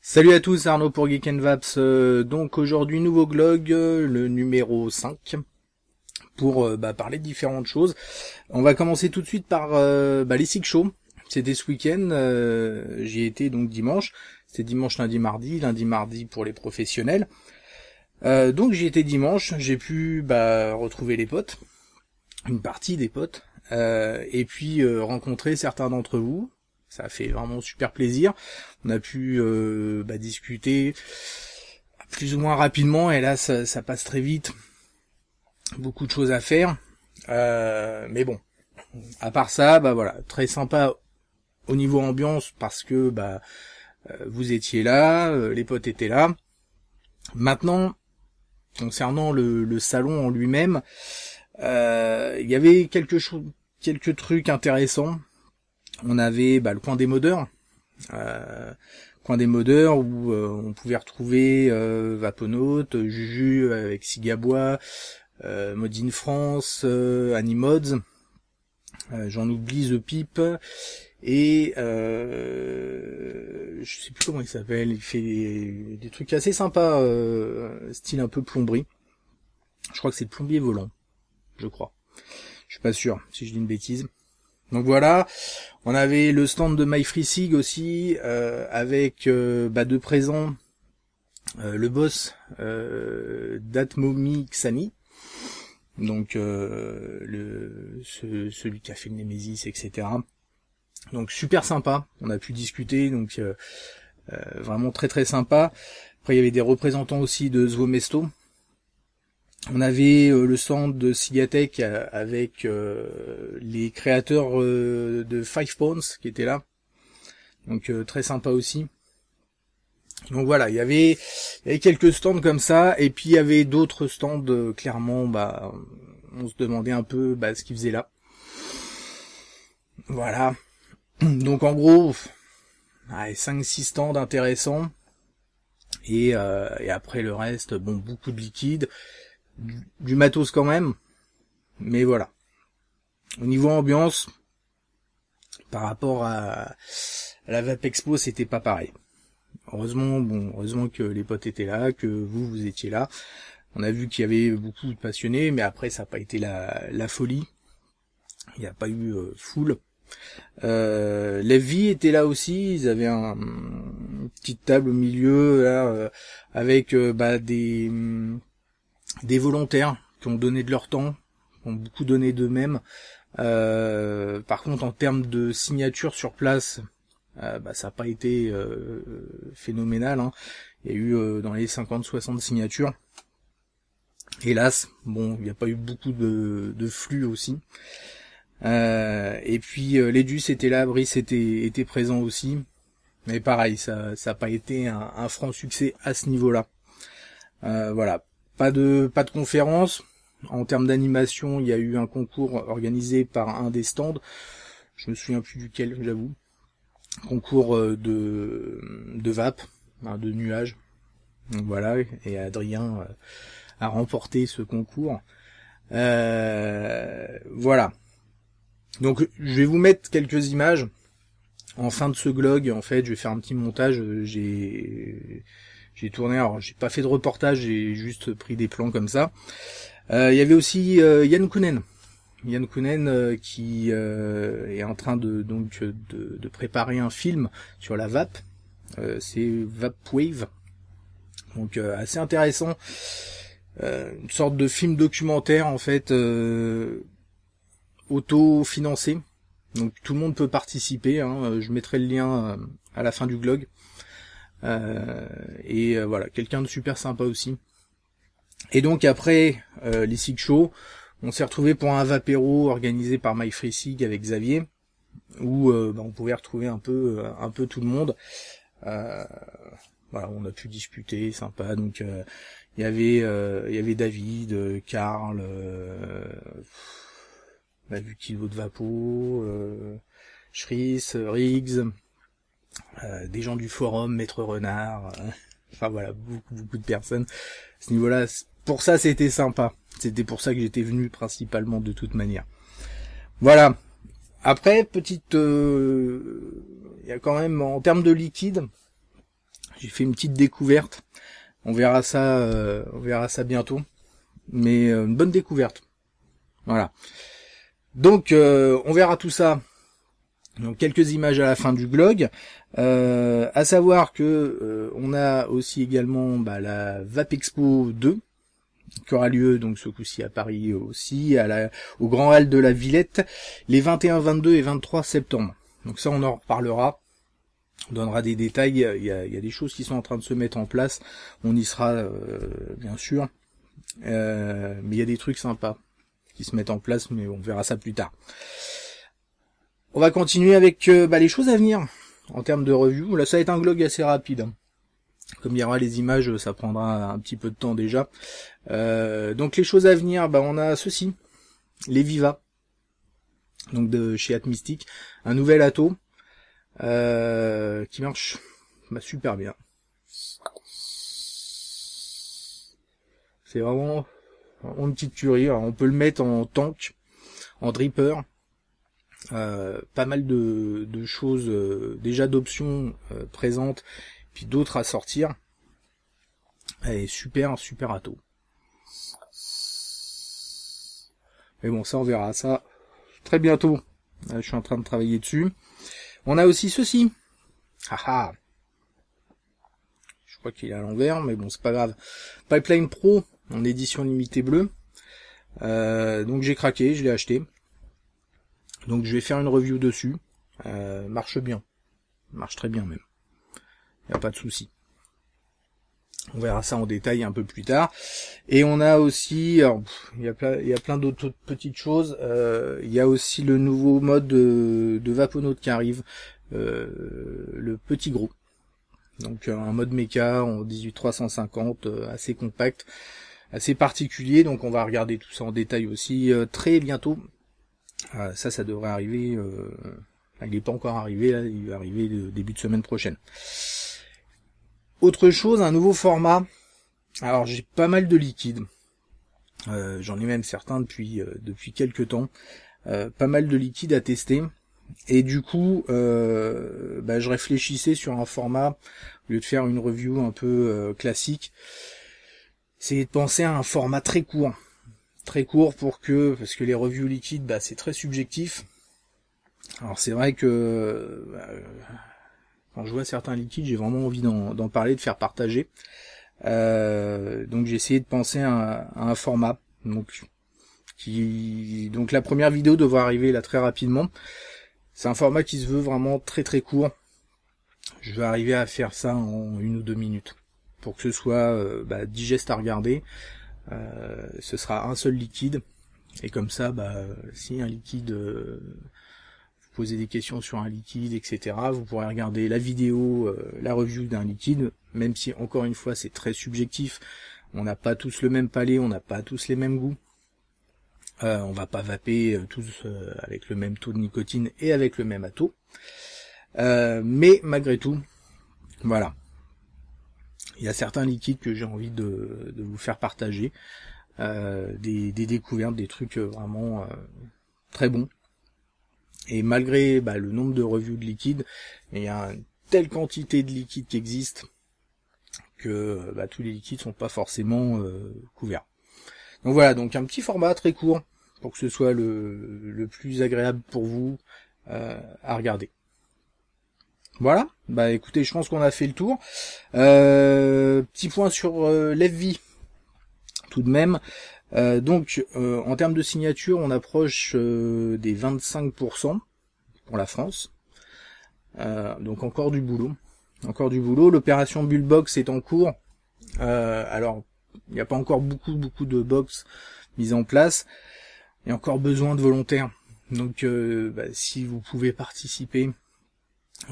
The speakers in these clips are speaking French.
Salut à tous, Arnaud pour Geek and Vaps. Donc aujourd'hui nouveau vlog, le numéro 5, pour parler de différentes choses. On va commencer tout de suite par les Sick Show. C'était ce week-end, j'y ai été donc dimanche. C'était dimanche, lundi, mardi pour les professionnels. Donc j'y étais dimanche, j'ai pu retrouver les potes, une partie des potes, et puis rencontrer certains d'entre vous. Ça a fait vraiment super plaisir. On a pu discuter plus ou moins rapidement, et là ça passe très vite. Beaucoup de choses à faire. Mais bon, à part ça, voilà, très sympa au niveau ambiance parce que vous étiez là, les potes étaient là. Maintenant, concernant le salon en lui-même, il y avait quelques trucs intéressants. On avait le coin des modeurs, où on pouvait retrouver Vaponaut, Juju avec Sigabois, Modine France, Animods, j'en oublie The Pipe, et je sais plus comment il s'appelle, il fait des trucs assez sympas, style un peu plomberie. Je crois que c'est le plombier volant, je crois. Je suis pas sûr si je dis une bêtise. Donc voilà, on avait le stand de MyFreeSig aussi, avec de présent le boss d'Atmomi Xani, donc celui qui a fait le Nemesis, etc. Donc super sympa, on a pu discuter, donc vraiment très très sympa. Après il y avait des représentants aussi de Zwomesto. On avait le stand de Sigatech avec les créateurs de 5 Pounds qui étaient là. Donc très sympa aussi. Donc voilà, il y avait quelques stands comme ça, et puis il y avait d'autres stands, clairement, on se demandait un peu ce qu'ils faisaient là. Voilà. Donc en gros, 5-6 stands intéressants. Et après le reste, beaucoup de liquide. Du matos quand même, mais voilà. Au niveau ambiance, par rapport à la Vape Expo, c'était pas pareil. Heureusement que les potes étaient là, que vous étiez là. On a vu qu'il y avait beaucoup de passionnés, mais après ça n'a pas été la folie. Il n'y a pas eu foule. Levi était là aussi, ils avaient une petite table au milieu là, avec des volontaires qui ont donné de leur temps, qui ont beaucoup donné d'eux-mêmes. Par contre, en termes de signature sur place, ça n'a pas été phénoménal. Hein. Il y a eu dans les 50-60 signatures. Hélas, il n'y a pas eu beaucoup de flux aussi. Et puis l'Edus était là, Brice était présent aussi. Mais pareil, ça n'a pas été un franc succès à ce niveau-là. Voilà. Pas de conférence. En termes d'animation, il y a eu un concours organisé par un des stands. Je me souviens plus duquel, j'avoue. Concours de vape, de nuages. Donc voilà, et Adrien a remporté ce concours. Voilà. Donc je vais vous mettre quelques images en fin de ce vlog. En fait, je vais faire un petit montage. J'ai tourné, alors j'ai pas fait de reportage, j'ai juste pris des plans comme ça. Il y avait aussi Yann Kounen qui est en train de préparer un film sur la vape. C'est Vapwave. Donc assez intéressant. Une sorte de film documentaire en fait, auto-financé. Donc tout le monde peut participer. Hein. Je mettrai le lien à la fin du vlog. Voilà, quelqu'un de super sympa aussi. Et donc après les Sick Show, on s'est retrouvé pour un vapéro organisé par MyFreeSig avec Xavier, où on pouvait retrouver un peu tout le monde. Voilà, on a pu discuter, sympa. Donc il y avait David, Karl, vu Kilo de Vapo, Shris, Riggs. Des gens du forum, Maître Renard, enfin voilà, beaucoup de personnes. À ce niveau-là, pour ça c'était sympa. C'était pour ça que j'étais venu principalement de toute manière. Voilà. Après, il y a quand même, en termes de liquide, J'ai fait une petite découverte. On verra ça bientôt. Mais une bonne découverte. Voilà. Donc on verra tout ça. Donc quelques images à la fin du blog. À savoir que on a aussi également la Vapexpo 2 qui aura lieu donc ce coup-ci à Paris aussi, au Grand Hall de la Villette, les 21, 22 et 23 septembre. Donc ça on en reparlera. On donnera des détails. Il y a des choses qui sont en train de se mettre en place. On y sera bien sûr. Mais il y a des trucs sympas qui se mettent en place, mais on verra ça plus tard. On va continuer avec les choses à venir en termes de review. Là, ça va être un vlog assez rapide. Comme il y aura les images, ça prendra un petit peu de temps déjà. Donc les choses à venir, on a ceci, les Viva, donc de chez Atmystic, un nouvel Atto qui marche super bien. C'est vraiment une petite tuerie. Alors, on peut le mettre en tank, en dripper. Pas mal de choses déjà d'options présentes, puis d'autres à sortir. Et super Atto. Mais bon, ça on verra ça très bientôt. Là, je suis en train de travailler dessus. On a aussi ceci. Haha. Je crois qu'il est à l'envers, mais bon, c'est pas grave. Pipeline Pro en édition limitée bleue. Donc j'ai craqué, je l'ai acheté. Donc je vais faire une review dessus. Marche bien. Marche très bien même. Il n'y a pas de souci. On verra ça en détail un peu plus tard. Et on a aussi, il y a plein d'autres petites choses. Il y a aussi le nouveau mode de Vaponaut qui arrive. Le petit gros. Donc un mode méca en 18350, assez compact, assez particulier. Donc on va regarder tout ça en détail aussi très bientôt. Ça devrait arriver. Il n'est pas encore arrivé, là, il va arriver début de semaine prochaine. Autre chose, un nouveau format. Alors j'ai pas mal de liquides. J'en ai même certains depuis quelques temps. Pas mal de liquides à tester. Et du coup, je réfléchissais sur un format, au lieu de faire une review un peu classique, c'est de penser à un format très court. Très court parce que les reviews liquides, c'est très subjectif. Alors c'est vrai que quand je vois certains liquides, j'ai vraiment envie d'en parler, de faire partager. Donc j'ai essayé de penser à un format. Donc la première vidéo devrait arriver là très rapidement. C'est un format qui se veut vraiment très très court. Je vais arriver à faire ça en 1 ou 2 minutes. Pour que ce soit digeste à regarder. Ce sera un seul liquide. Et comme ça, si un liquide... vous posez des questions sur un liquide, etc. Vous pourrez regarder la vidéo, la review d'un liquide. Même si, encore une fois, c'est très subjectif. On n'a pas tous le même palais, on n'a pas tous les mêmes goûts. On va pas vaper tous avec le même taux de nicotine et avec le même Atto. Mais malgré tout, voilà. Il y a certains liquides que j'ai envie de vous faire partager. Des découvertes, des trucs vraiment très bons. Et malgré le nombre de reviews de liquides, il y a une telle quantité de liquides qui existent que tous les liquides sont pas forcément couverts. Donc voilà, donc un petit format très court pour que ce soit le plus agréable pour vous à regarder. Voilà, écoutez, je pense qu'on a fait le tour. Petit point sur l'FV, tout de même. En termes de signature, on approche des 25% pour la France. Donc encore du boulot. L'opération Bullbox est en cours. Alors, il n'y a pas encore beaucoup de box mises en place. Il y a encore besoin de volontaires. Donc, si vous pouvez participer,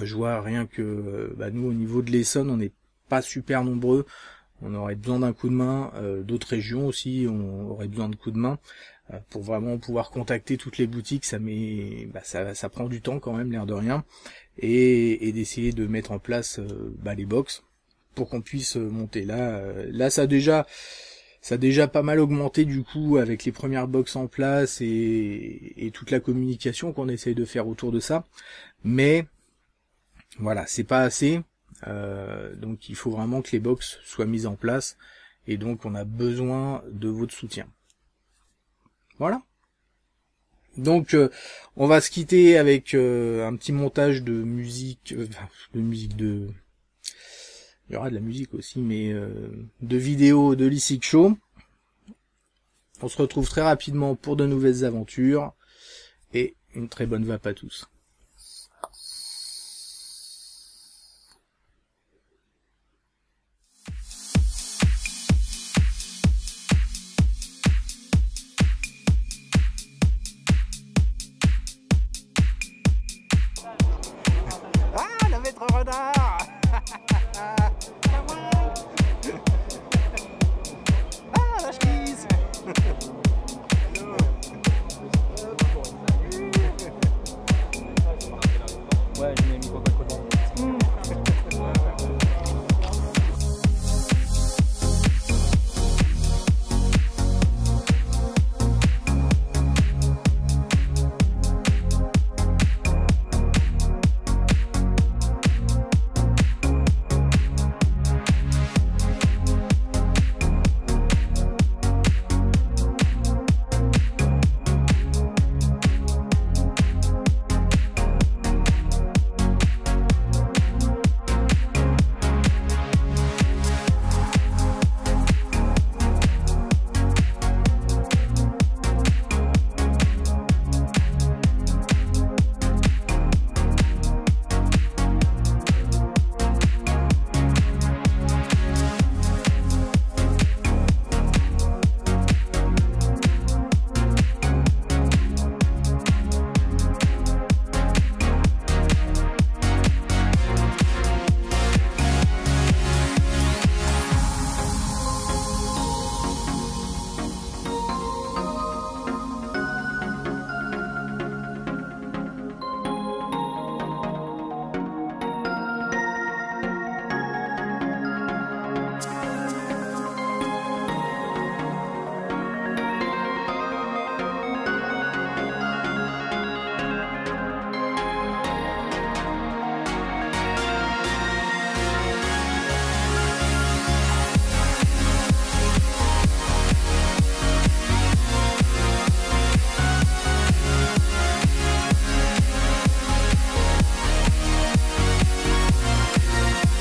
je vois rien que nous, au niveau de l'Essonne, on n'est pas super nombreux. On aurait besoin d'un coup de main. D'autres régions aussi, on aurait besoin de coups de main pour vraiment pouvoir contacter toutes les boutiques. Ça prend du temps quand même, l'air de rien, et d'essayer de mettre en place les box pour qu'on puisse monter. Là, ça a déjà pas mal augmenté du coup avec les premières box en place et toute la communication qu'on essaye de faire autour de ça. Mais voilà, c'est pas assez. Donc il faut vraiment que les box soient mises en place, et donc on a besoin de votre soutien. Voilà. Donc on va se quitter avec un petit montage de musique, il y aura de la musique aussi, mais de vidéos de l'Isic Show. On se retrouve très rapidement pour de nouvelles aventures, et une très bonne vape à tous. Ah, la maître renard. Ah, la chemise. Ouais, je m'ai mis Coca-Cola.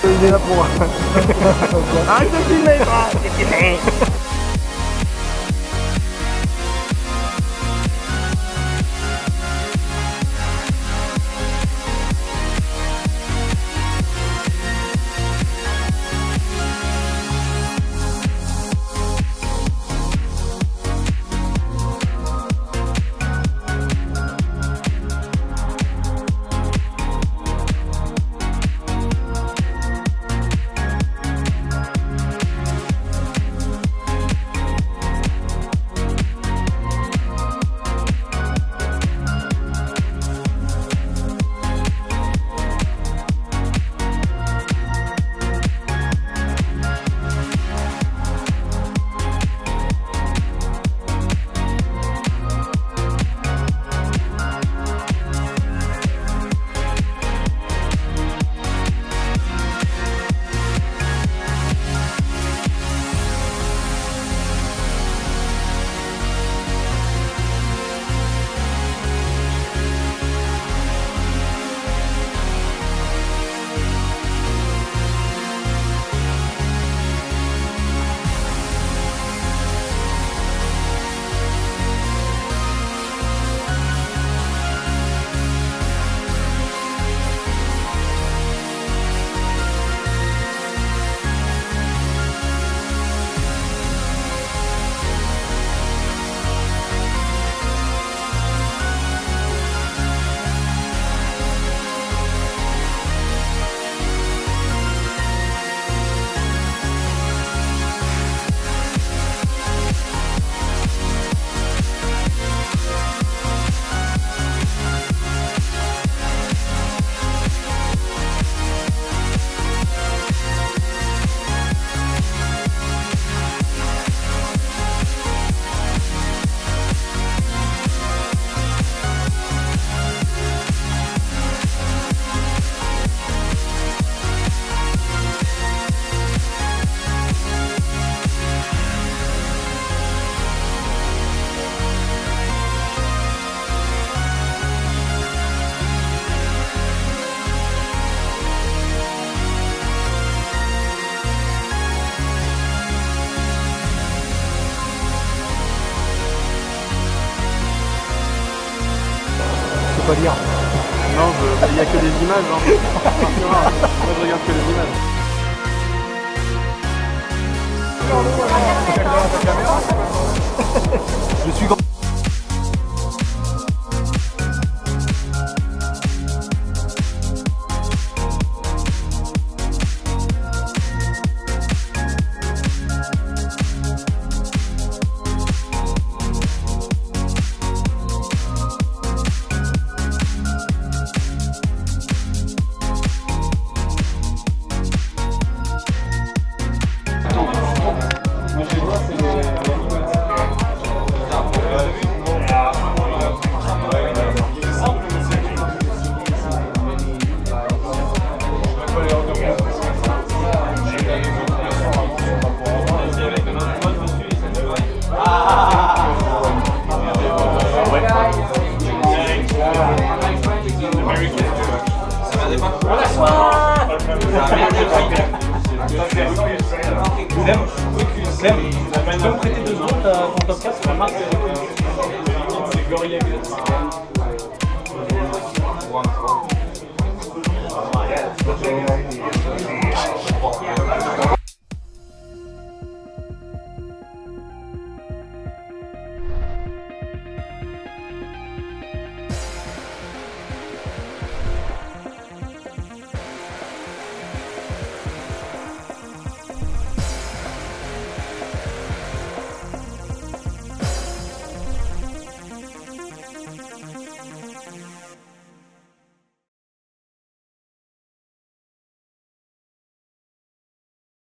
Il est là pour... Arrête de filmer, arrête de filmer. a que des images. Hein. Moi, je regarde que les images. Je suis grand. Clem, tu peux me prêter 2 secondes ton top 4 sur la marque c'est Gorilla Glass.